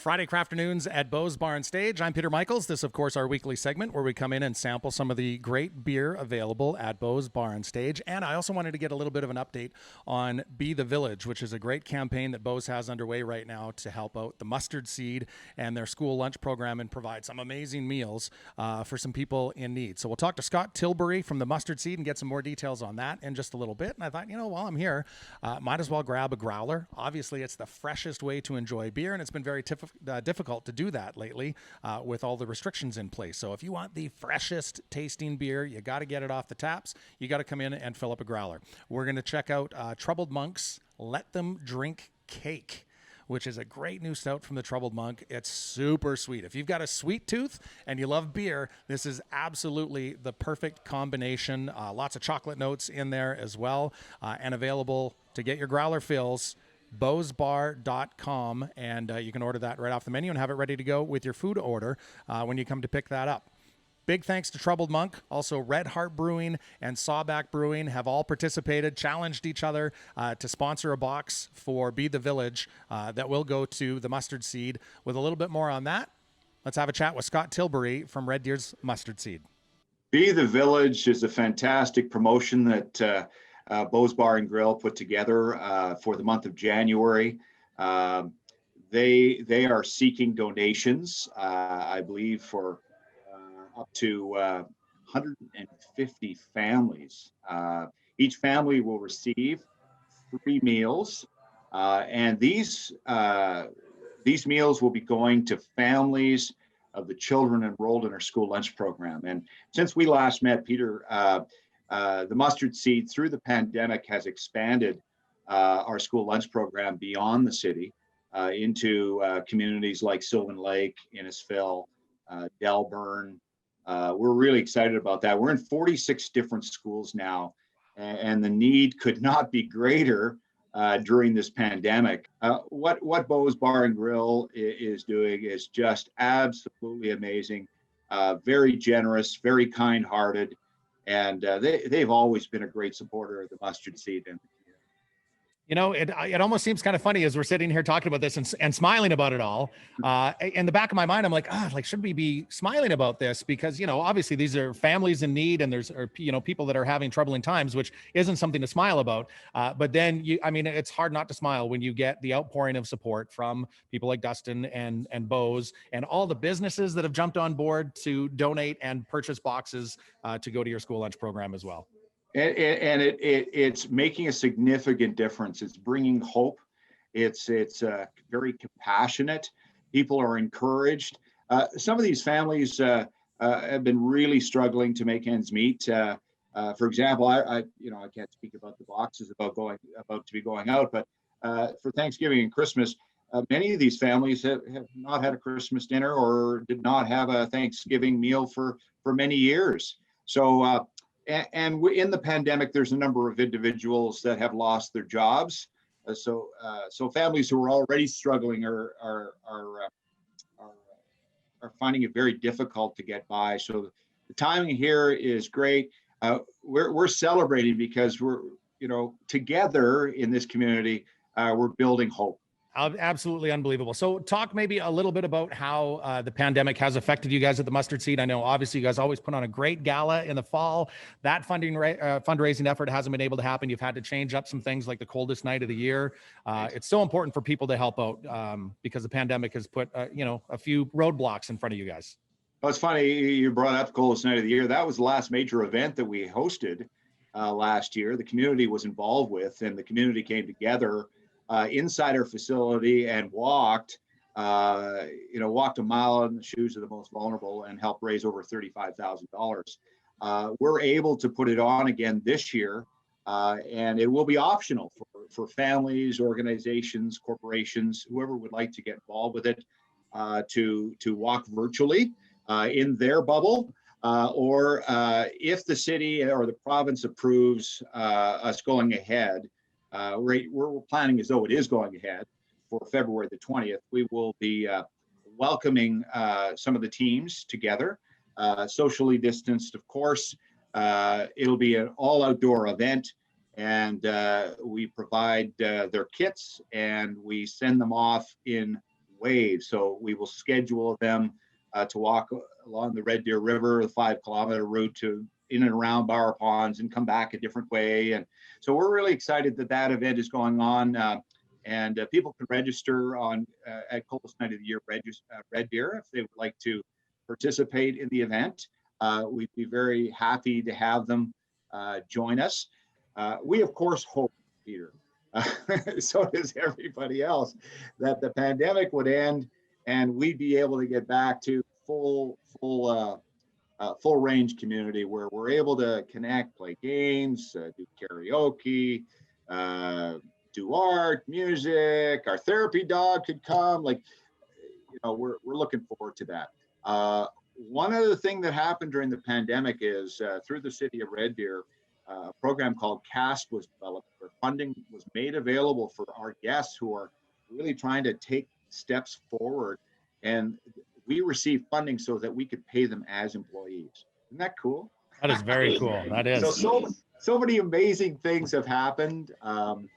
Friday CRAFTernoons at Beau's Bar and Stage. I'm Peter Michaels. This, of course, our weekly segment where we come in and sample some of the great beer available at Beau's Bar and Stage. And I also wanted to get a little bit of an update on Be the Village, which is a great campaign that Beau's has underway right now to help out the Mustard Seed and their school lunch program and provide some amazing meals for some people in need. So we'll talk to Scott Tilbury from the Mustard Seed and get some more details on that in just a little bit. And I thought, while I'm here, might as well grab a growler. Obviously, it's the freshest way to enjoy beer, and it's been very difficult to do that lately with all the restrictions in place. So if you want the freshest tasting beer, you got to get it off the taps. You got to come in and fill up a growler. We're going to check out Troubled Monk's Let Them Drink Cake, which is a great new stout from the Troubled Monk. It's super sweet. If you've got a sweet tooth and you love beer, this is absolutely the perfect combination. Lots of chocolate notes in there as well, and available to get your growler fills. beausbar.com, and you can order that right off the menu and have it ready to go with your food order when you come to pick that up. Big thanks to Troubled Monk. Also, Red Heart Brewing and Sawback Brewing have all participated, challenged each other to sponsor a box for Be the Village that will go to the Mustard Seed. With a little bit more on that, let's have a chat with Scott Tilbury from Red Deer's Mustard Seed. Be the Village is a fantastic promotion that Beau's Bar and Grill put together for the month of January. They are seeking donations, I believe, for up to 150 families. Each family will receive 3 meals, and these meals will be going to families of the children enrolled in our school lunch program. And since we last met, Peter, the Mustard Seed, through the pandemic, has expanded our school lunch program beyond the city into communities like Sylvan Lake, Innisfil, Delburn. We're really excited about that. We're in 46 different schools now, and the need could not be greater during this pandemic. What Beau's Bar and Grill is doing is just absolutely amazing, very generous, very kind-hearted. And they've always been a great supporter of the Mustard Seed. And it almost seems kind of funny as we're sitting here talking about this and smiling about it all. In the back of my mind, I'm like, should we be smiling about this? Because, obviously these are families in need, and there's people that are having troubling times, which isn't something to smile about. But then it's hard not to smile when you get the outpouring of support from people like Dustin and Beau's and all the businesses that have jumped on board to donate and purchase boxes to go to your school lunch program as well. And it's making a significant difference. It's bringing hope. It's very compassionate. People are encouraged. Some of these families have been really struggling to make ends meet. For example, I can't speak about the boxes about to be going out, but for Thanksgiving and Christmas, many of these families have not had a Christmas dinner or did not have a Thanksgiving meal for many years. So. And in the pandemic, there's a number of individuals that have lost their jobs. So families who are already struggling are finding it very difficult to get by. So the timing here is great. We're celebrating because we're together in this community. We're building hope. Absolutely unbelievable. So talk maybe a little bit about how the pandemic has affected you guys at the Mustard Seed. I know obviously you guys always put on a great gala in the fall. That fundraising effort hasn't been able to happen. You've had to change up some things like the coldest night of the year. It's so important for people to help out because the pandemic has put a few roadblocks in front of you guys. Well, it's funny you brought up the coldest night of the year. That was the last major event that we hosted last year. The community was involved with, and the community came together inside our facility and walked a mile in the shoes of the most vulnerable and helped raise over $35,000. We're able to put it on again this year, and it will be optional for families, organizations, corporations, whoever would like to get involved with it, to walk virtually in their bubble, or if the city or the province approves us going ahead. We're planning as though it is going ahead for February the 20th. We will be welcoming some of the teams together, socially distanced, of course. It'll be an all outdoor event, and we provide their kits and we send them off in waves. So we will schedule them to walk along the Red Deer River, the 5-kilometer route to in and around Bower Ponds and come back a different way. And so we're really excited that that event is going on. And people can register on at Coldest Night of the Year Red Deer if they would like to participate in the event. We'd be very happy to have them join us. We, of course, hope, Peter, so does everybody else, that the pandemic would end and we'd be able to get back to full range community where we're able to connect, play games, do karaoke, do art, music. Our therapy dog could come. Like, you know, we're looking forward to that. One other thing that happened during the pandemic is through the city of Red Deer, a program called CAST was developed where funding was made available for our guests who are really trying to take steps forward. And we received funding so that we could pay them as employees. Isn't that cool? That is very cool. That is. So many amazing things have happened. So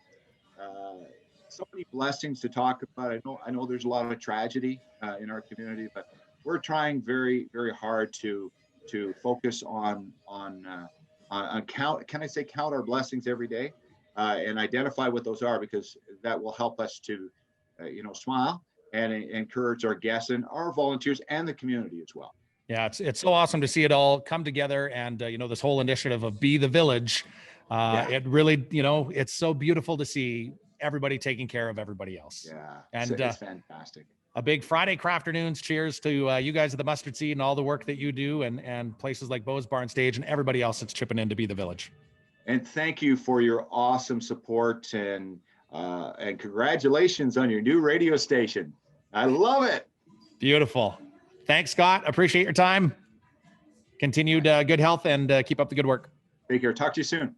many blessings to talk about. I know there's a lot of tragedy in our community, but we're trying very, very hard to focus on count. Can I say count our blessings every day and identify what those are, because that will help us to, smile and encourage our guests and our volunteers and the community as well. Yeah, it's so awesome to see it all come together, and this whole initiative of Be the Village. It really, it's so beautiful to see everybody taking care of everybody else. Yeah, and it's fantastic. A big Friday CRAFTernoons cheers to you guys at the Mustard Seed and all the work that you do, and places like Bo's Barn Stage and everybody else that's chipping in to Be the Village. And thank you for your awesome support, and congratulations on your new radio station. I love it. Beautiful. Thanks, Scott. Appreciate your time. Continued good health, and keep up the good work. Take care. Talk to you soon.